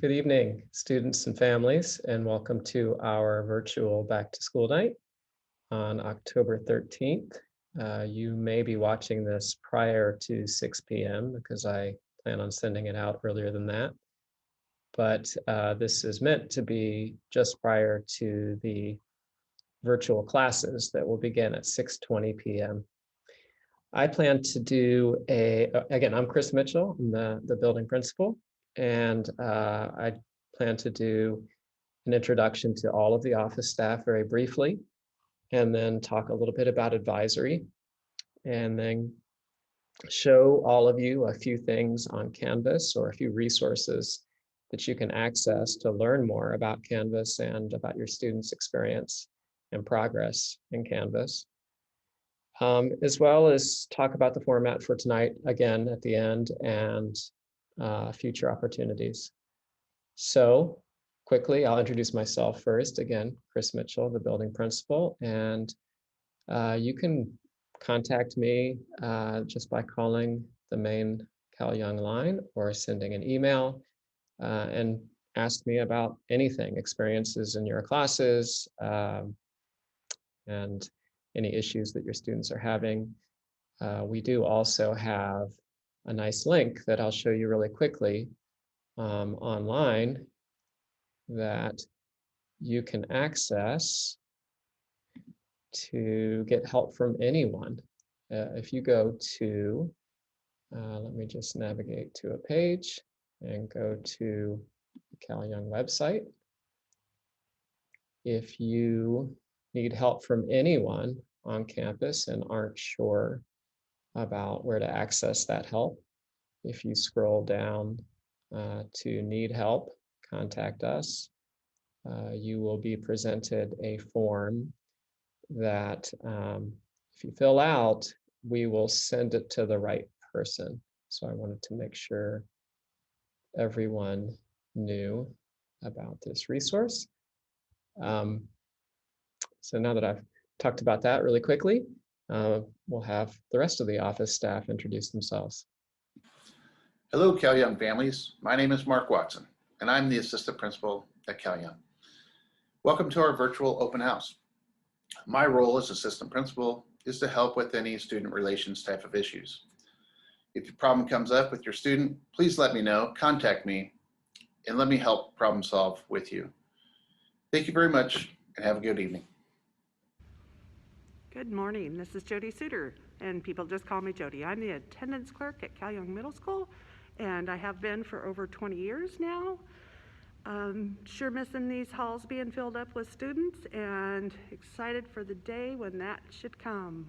Good evening, students and families, and welcome to our virtual back to school night on October 13th. You may be watching this prior to 6 p.m. because I plan on sending it out earlier than that. But this is meant to be just prior to the virtual classes that will begin at 6:20 p.m. I plan to do again, I'm Chris Mitchell, I'm the building principal, and I plan to do an introduction to all of the office staff very briefly, and then talk a little bit about advisory, and then show all of you a few things on Canvas or a few resources that you can access to learn more about Canvas and about your students' experience and progress in Canvas. As well as talk about the format for tonight again at the end and future opportunities. So quickly, I'll introduce myself first. Again, Chris Mitchell, the building principal, and you can contact me just by calling the main Cal Young line or sending an email and ask me about anything, experiences in your classes, and any issues that your students are having. We do also have a nice link that I'll show you really quickly online that you can access to get help from anyone. If you go to, let me just navigate to a page and go to the Cal Young website. If you need help from anyone on campus and aren't sure about where to access that help, if you scroll down to need help, contact us, you will be presented a form that if you fill out, we will send it to the right person. So I wanted to make sure everyone knew about this resource. So now that I've talked about that really quickly, we'll have the rest of the office staff introduce themselves. Hello, Cal Young families. My name is Mark Watson, and I'm the assistant principal at Cal Young. Welcome to our virtual open house. My role as assistant principal is to help with any student relations type of issues. If a problem comes up with your student, please let me know, contact me, and let me help problem solve with you. Thank you very much, and have a good evening. Good morning, this is Jody Suter, and people just call me Jody. I'm the attendance clerk at Cal Young Middle School, and I have been for over 20 years now. Sure missing these halls being filled up with students, and excited for the day when that should come.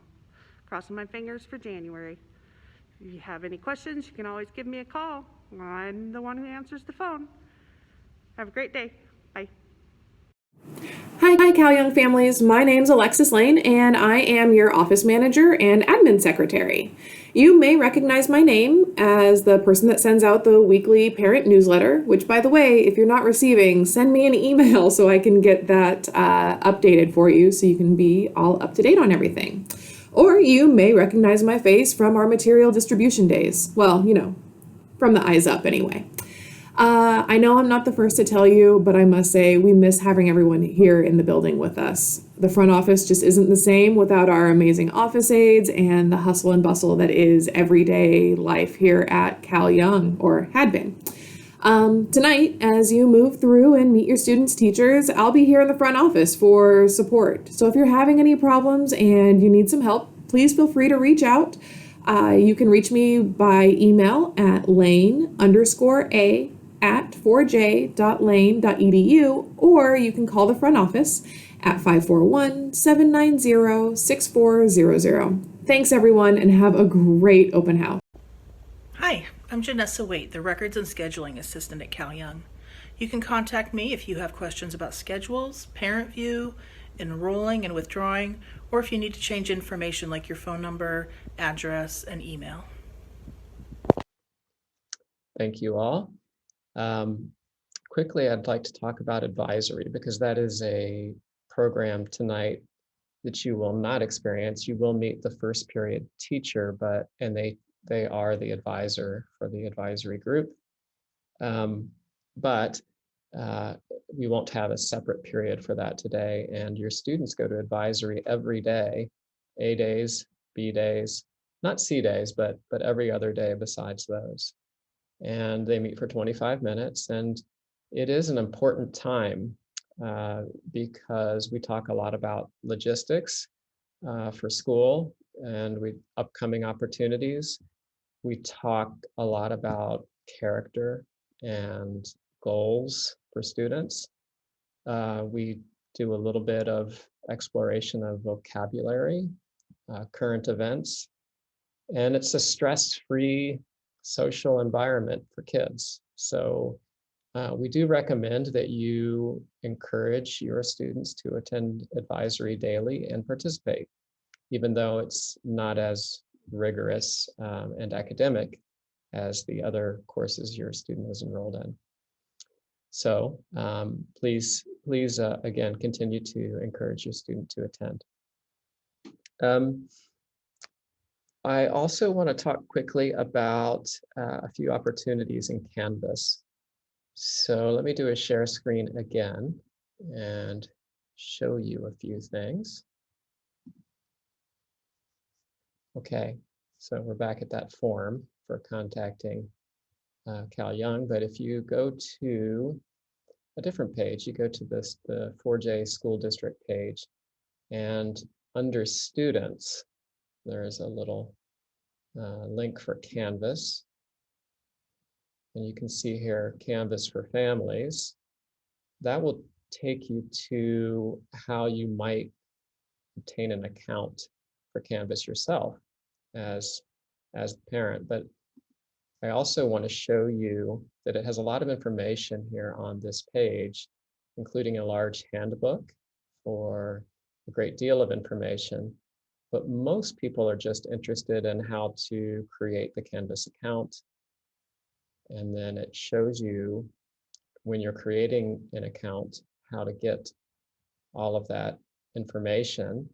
Crossing my fingers for January. If you have any questions, you can always give me a call. I'm the one who answers the phone. Have a great day. Bye. Hi, Cal Young families. My name's Alexis Lane, and I am your office manager and admin secretary. You may recognize my name as the person that sends out the weekly parent newsletter, which, by the way, if you're not receiving, send me an email so I can get that updated for you so you can be all up to date on everything. Or you may recognize my face from our material distribution days. Well, you know, from the eyes up anyway. I know I'm not the first to tell you, but I must say we miss having everyone here in the building with us. The front office just isn't the same without our amazing office aides and the hustle and bustle that is everyday life here at Cal Young, or had been. Tonight, as you move through and meet your students' teachers, I'll be here in the front office for support. So if you're having any problems and you need some help, please feel free to reach out. You can reach me by email at lane_a@4j.lane.edu, or you can call the front office at 541-790-6400. Thanks everyone, and have a great open house. Hi, I'm Janessa Waite, the Records and Scheduling Assistant at Cal Young. You can contact me if you have questions about schedules, parent view, enrolling and withdrawing, or if you need to change information like your phone number, address, and email. Thank you all. Quickly, I'd like to talk about advisory because that is a program tonight that you will not experience. You will meet the first period teacher, and they are the advisor for the advisory group. But we won't have a separate period for that today. And your students go to advisory every day, A days, B days, not C days, but every other day besides those. And they meet for 25 minutes. And it is an important time because we talk a lot about logistics for school and upcoming opportunities. We talk a lot about character and goals for students. We do a little bit of exploration of vocabulary, current events, and it's a stress-free social environment for kids. So we do recommend that you encourage your students to attend advisory daily and participate, even though it's not as rigorous and academic as the other courses your student is enrolled in. So please, again, continue to encourage your student to attend. I also want to talk quickly about a few opportunities in Canvas. So let me do a share screen again and show you a few things. Okay, so we're back at that form for contacting Cal Young, but if you go to a different page, you go to the 4J School District page, and under Students, there's a little link for Canvas. And you can see here, Canvas for Families. That will take you to how you might obtain an account for Canvas yourself as the parent. But I also want to show you that it has a lot of information here on this page, including a large handbook for a great deal of information. But most people are just interested in how to create the Canvas account. And then it shows you, when you're creating an account, how to get all of that information.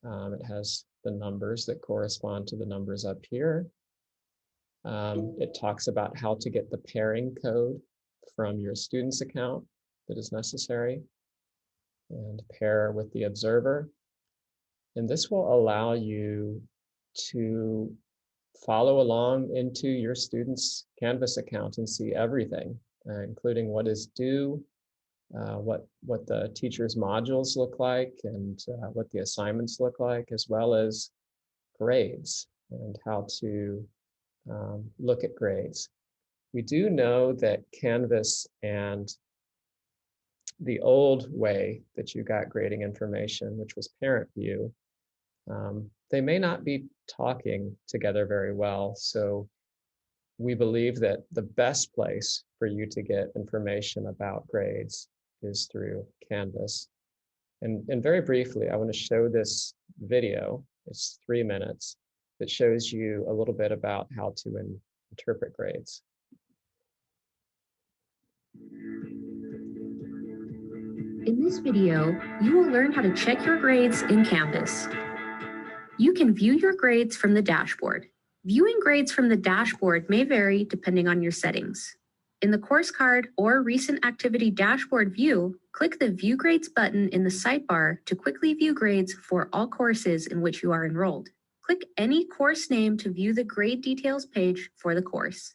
It has the numbers that correspond to the numbers up here. It talks about how to get the pairing code from your student's account that is necessary and pair with the observer. And this will allow you to follow along into your student's Canvas account and see everything, including what is due, what the teacher's modules look like, and what the assignments look like, as well as grades and how to look at grades. We do know that Canvas and the old way that you got grading information, which was parent view, they may not be talking together very well. So we believe that the best place for you to get information about grades is through Canvas. And very briefly, I want to show this video. It's 3 minutes that shows you a little bit about how to interpret grades. In this video, you will learn how to check your grades in Canvas. You can view your grades from the dashboard. Viewing grades from the dashboard may vary depending on your settings. In the course card or recent activity dashboard view, click the View Grades button in the sidebar to quickly view grades for all courses in which you are enrolled. Click any course name to view the grade details page for the course.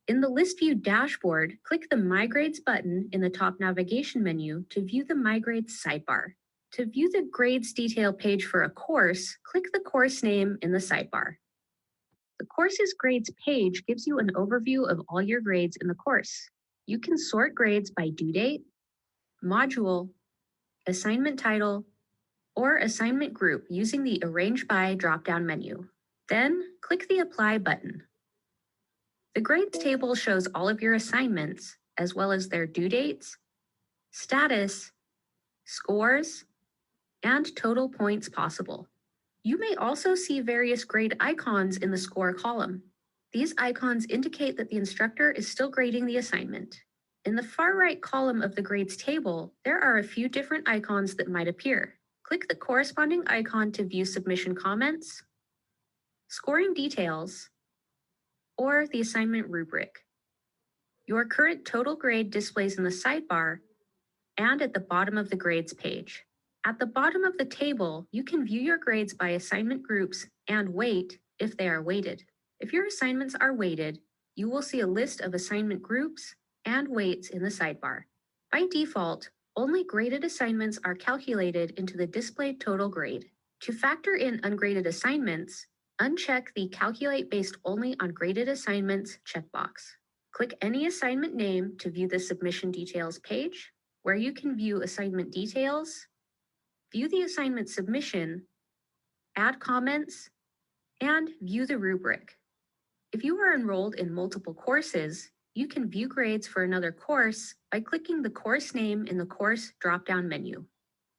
In the List View dashboard, click the My Grades button in the top navigation menu to view the My Grades sidebar. To view the grades detail page for a course, click the course name in the sidebar. The course's grades page gives you an overview of all your grades in the course. You can sort grades by due date, module, assignment title, or assignment group using the Arrange By drop-down menu. Then click the Apply button. The grades table shows all of your assignments, as well as their due dates, status, scores, and total points possible. You may also see various grade icons in the score column. These icons indicate that the instructor is still grading the assignment. In the far right column of the grades table, there are a few different icons that might appear. Click the corresponding icon to view submission comments, scoring details, or the assignment rubric. Your current total grade displays in the sidebar and at the bottom of the grades page. At the bottom of the table, you can view your grades by assignment groups and weight if they are weighted. If your assignments are weighted, you will see a list of assignment groups and weights in the sidebar. By default, only graded assignments are calculated into the displayed total grade. To factor in ungraded assignments, uncheck the Calculate Based Only on Graded Assignments checkbox. Click any assignment name to view the submission details page, where you can view assignment details, view the assignment submission, add comments, and view the rubric. If you are enrolled in multiple courses, you can view grades for another course by clicking the course name in the course drop-down menu.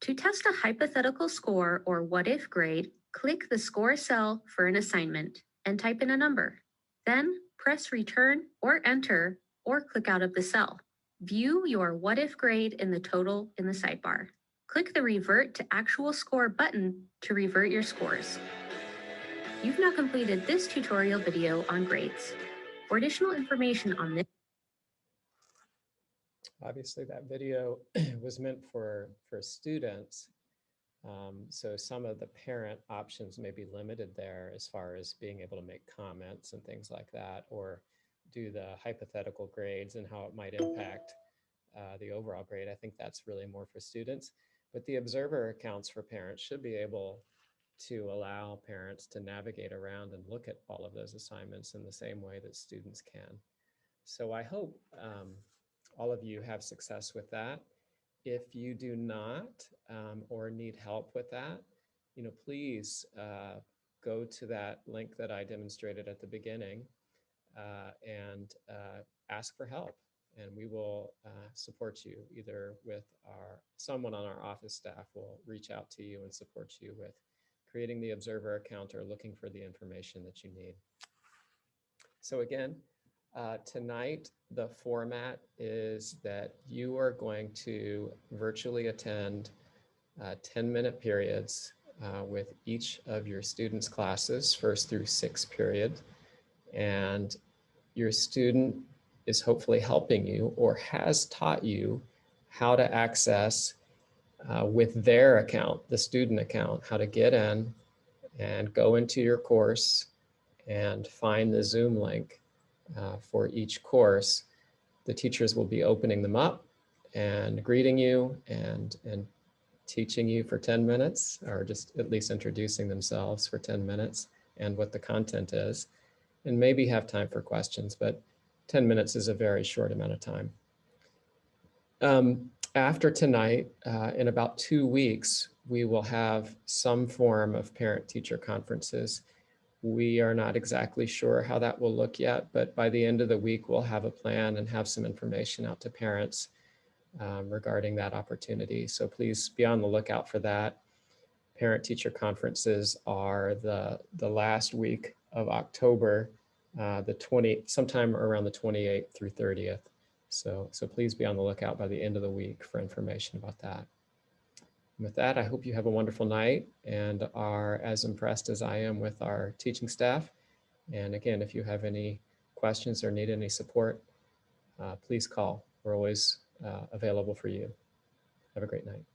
To test a hypothetical score or what-if grade, click the score cell for an assignment and type in a number. Then press return or enter or click out of the cell. View your what-if grade in the total in the sidebar. Click the Revert to Actual Score button to revert your scores. You've now completed this tutorial video on grades. For additional information on this, Obviously, that video was meant for students. So some of the parent options may be limited there as far as being able to make comments and things like that, or do the hypothetical grades and how it might impact the overall grade. I think that's really more for students. But the observer accounts for parents should be able to allow parents to navigate around and look at all of those assignments in the same way that students can. So I hope all of you have success with that. If you do not or need help with that, please go to that link that I demonstrated at the beginning and ask for help. And we will support you either with someone on our office staff will reach out to you and support you with creating the observer account or looking for the information that you need. So again, tonight, the format is that you are going to virtually attend 10-minute periods with each of your students' classes, 1st through 6th period. And your student is hopefully helping you or has taught you how to access with their account, the student account, how to get in and go into your course and find the Zoom link for each course. The teachers will be opening them up and greeting you and teaching you for 10 minutes, or just at least introducing themselves for 10 minutes and what the content is, and maybe have time for questions, but 10 minutes is a very short amount of time. After tonight, in about 2 weeks, we will have some form of parent-teacher conferences. We are not exactly sure how that will look yet, but by the end of the week, we'll have a plan and have some information out to parents regarding that opportunity. So please be on the lookout for that. Parent-teacher conferences are the last week of October, sometime around the 28th through 30th. So please be on the lookout by the end of the week for information about that. And with that, I hope you have a wonderful night and are as impressed as I am with our teaching staff. And again, if you have any questions or need any support, please call. We're always available for you. Have a great night.